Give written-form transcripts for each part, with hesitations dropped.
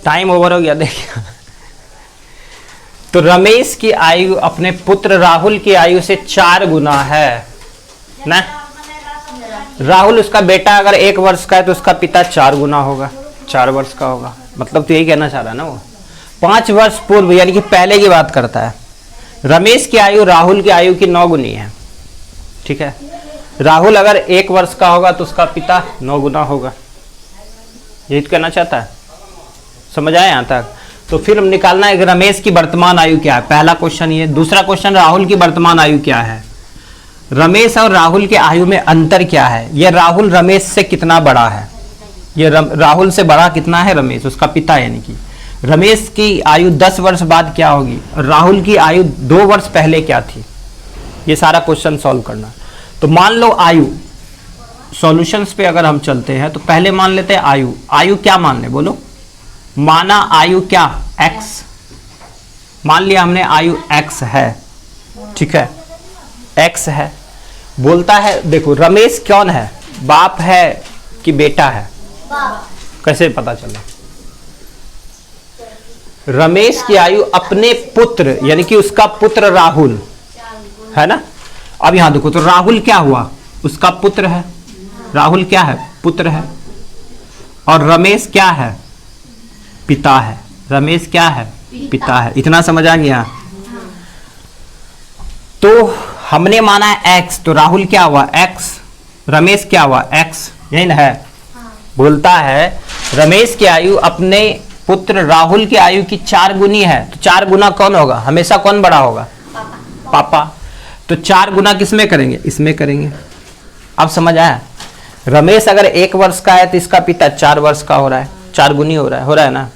Time over हो गया देखिए। तो रमेश की आयु अपने पुत्र राहुल की आयु से 4 गुना है ना। राहुल उसका बेटा अगर 1 वर्ष का है तो उसका पिता 4 गुना होगा, 4 वर्ष का होगा। मतलब तो यही कहना चाह रहा है ना वो। 5 वर्ष पूर्व यानी कि पहले की बात करता है। रमेश की आयु राहुल की आयु की 9 गुनी है। ठीक है, राहुल अगर 1 वर्ष का होगा तो उसका पिता 9 गुना होगा। यही तो कहना चाहता है। समझ आया यहाँ तक? तो फिर निकालना है कि रमेश की वर्तमान आयु क्या है। पहला क्वेश्चन ये। दूसरा क्वेश्चन राहुल की वर्तमान आयु क्या है। रमेश और राहुल के आयु में अंतर क्या है। ये राहुल रमेश से कितना बड़ा है। ये राहुल से बड़ा कितना है रमेश, उसका पिता। यानी कि रमेश की आयु 10 वर्ष बाद क्या होगी, राहुल की आयु 2 वर्ष पहले क्या थी। ये सारा क्वेश्चन सॉल्व करना। तो मान लो आयु, सॉल्यूशंस पे अगर हम चलते हैं तो पहले मान लेते हैं आयु। आयु क्या मान ले, बोलो। माना आयु क्या, x। मान लिया हमने आयु x है। ठीक है, x है। बोलता है देखो रमेश कौन है, बाप है कि बेटा है। कैसे पता चला। रमेश की आयु अपने पुत्र यानी कि उसका पुत्र राहुल है ना। अब यहां देखो तो राहुल क्या हुआ, उसका पुत्र है। राहुल क्या है, पुत्र है। और रमेश क्या है, पिता है। रमेश क्या है, पिता है। इतना समझ आ गया। तो हमने माना है x, तो राहुल क्या हुआ x, रमेश क्या हुआ x, यही ना है। बोलता है रमेश की आयु अपने पुत्र राहुल की आयु की 4 गुनी है। तो 4 गुना कौन होगा, हमेशा कौन बड़ा होगा, पापा। तो 4 गुना किसमें करेंगे, इसमें करेंगे। अब समझ आया। रमेश अगर 1 वर्ष का है तो इसका पिता 4 वर्ष का हो रहा है, 4 गुनी हो रहा है ना।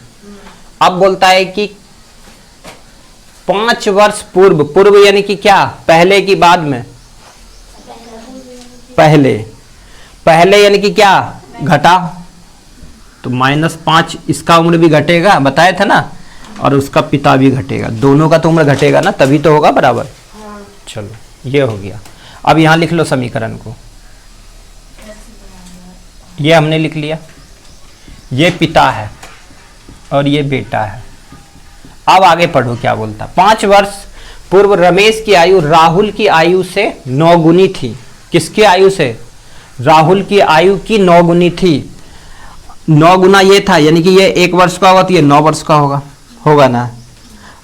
अब बोलता है कि 5 वर्ष पूर्व, पूर्व यानी कि क्या, पहले की बाद में, पहले, पहले यानी कि क्या, घटा। तो -5 इसका उम्र भी घटेगा, बताया था ना, और उसका पिता भी घटेगा। दोनों का तो उम्र घटेगा ना, तभी तो होगा बराबर। चलो ये हो गया। अब यहां लिख लो समीकरण को। ये हमने लिख लिया। ये पिता है और ये बेटा है। अब आगे पढ़ो क्या बोलता। 5 वर्ष पूर्व रमेश की आयु राहुल की आयु से 9 गुनी थी। किसकी आयु से, राहुल की आयु की 9 गुनी थी। 9 गुना ये था, यानी कि ये 1 वर्ष का होगा तो ये 9 वर्ष का होगा ना।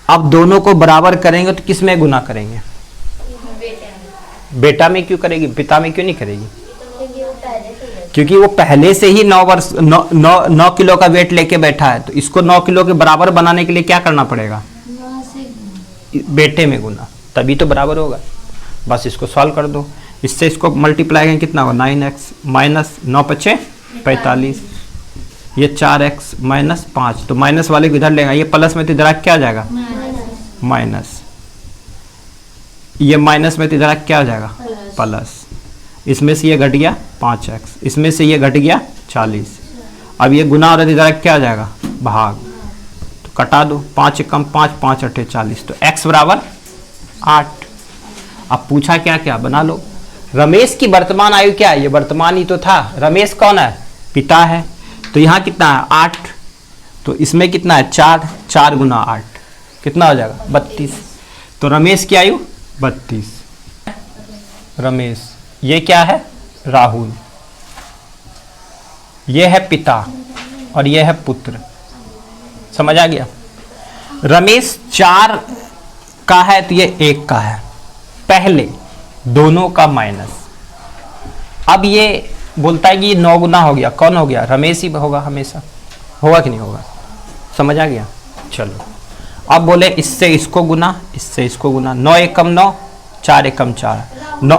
अब दोनों को बराबर करेंगे तो किस में गुना करेंगे, बेटा में क्यों करेगी, पिता में क्यों नहीं करेगी। क्योंकि वो पहले से ही 9 किलो का वेट लेके बैठा है। तो इसको 9 किलो के बराबर बनाने के लिए क्या करना पड़ेगा, बेटे में गुना, तभी तो बराबर होगा। बस इसको सॉल्व कर दो। इससे इसको मल्टीप्लाई करेंगे कितना होगा, 9x माइनस 9 × 5 = 45। ये 4x माइनस 5, तो माइनस वाले को इधर लेगा। ये प्लस में तो इधर क्या आ जाएगा, माइनस। ये माइनस में तो इधर क्या हो जाएगा, प्लस। इसमें से ये घट गया 5x, इसमें से ये घट गया 40। अब ये गुना और इधर क्या आ जाएगा, भाग। तो कटा दो, 5 × 5 = 5 × 8 = 40। तो x बराबर 8। अब पूछा क्या क्या, बना लो। रमेश की वर्तमान आयु क्या है, ये वर्तमान ही तो था। रमेश कौन है, पिता है। तो यहाँ कितना है, 8। तो इसमें कितना है, 4। 4 × 8 कितना हो जाएगा, 32। तो रमेश की आयु 32। रमेश, ये क्या है, राहुल। ये है पिता और ये है पुत्र। समझ आ गया। रमेश 4 का है तो ये 1 का है, पहले दोनों का माइनस। अब ये बोलता है कि 9 गुना हो गया, कौन हो गया, रमेश ही होगा, हमेशा होगा कि नहीं होगा। समझ आ गया। चलो अब बोले इससे इसको गुना, इससे इसको गुना। 9 × 1 = 9, 4 × 1 = 4, 9।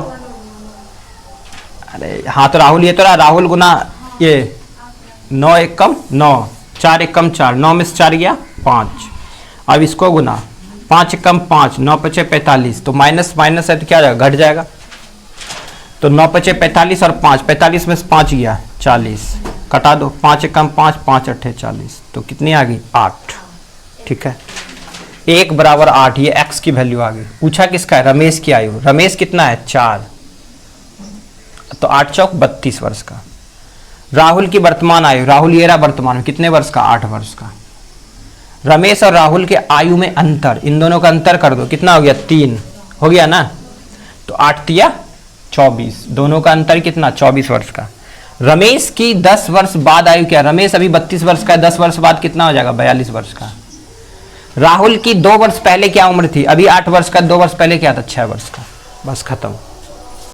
अरे हाँ, तो राहुल ये तो रहा, राहुल गुना ये 9 × 1 = 9, 4 × 1 = 4, 9 में से 4 गया 5। अब इसको गुना, 5 × 5 = 9 × 5 = 45। तो माइनस माइनस है तो क्या हो जाएगा, घट जाएगा। तो 9 × 5 = 45 और 5, 45 में से 5 गया 40। कटा दो, 5 × 5 = 5 × 8 = 40। तो कितनी आ गई, 8। ठीक है, 1 बराबर 8। ये x की वैल्यू आ गई। पूछा किसका है, रमेश की आयु। रमेश कितना है, 4। तो 8 × 4 = 32 वर्ष का। राहुल की वर्तमान आयु, राहुल ये रहा वर्तमान में, कितने वर्ष का, 8 वर्ष का। रमेश और राहुल के आयु में अंतर, इन दोनों का अंतर कर दो, कितना हो गया 3 हो गया ना, तो 8 तिया 24, दोनों का अंतर कितना 24 वर्ष का। रमेश की 10 वर्ष बाद आयु क्या, रमेश अभी 32 वर्ष का है, 10 वर्ष बाद कितना हो जाएगा 42 वर्ष का। राहुल की 2 वर्ष पहले क्या उम्र थी, अभी 8 वर्ष का, 2 वर्ष पहले क्या था 6 वर्ष का, बस खत्म।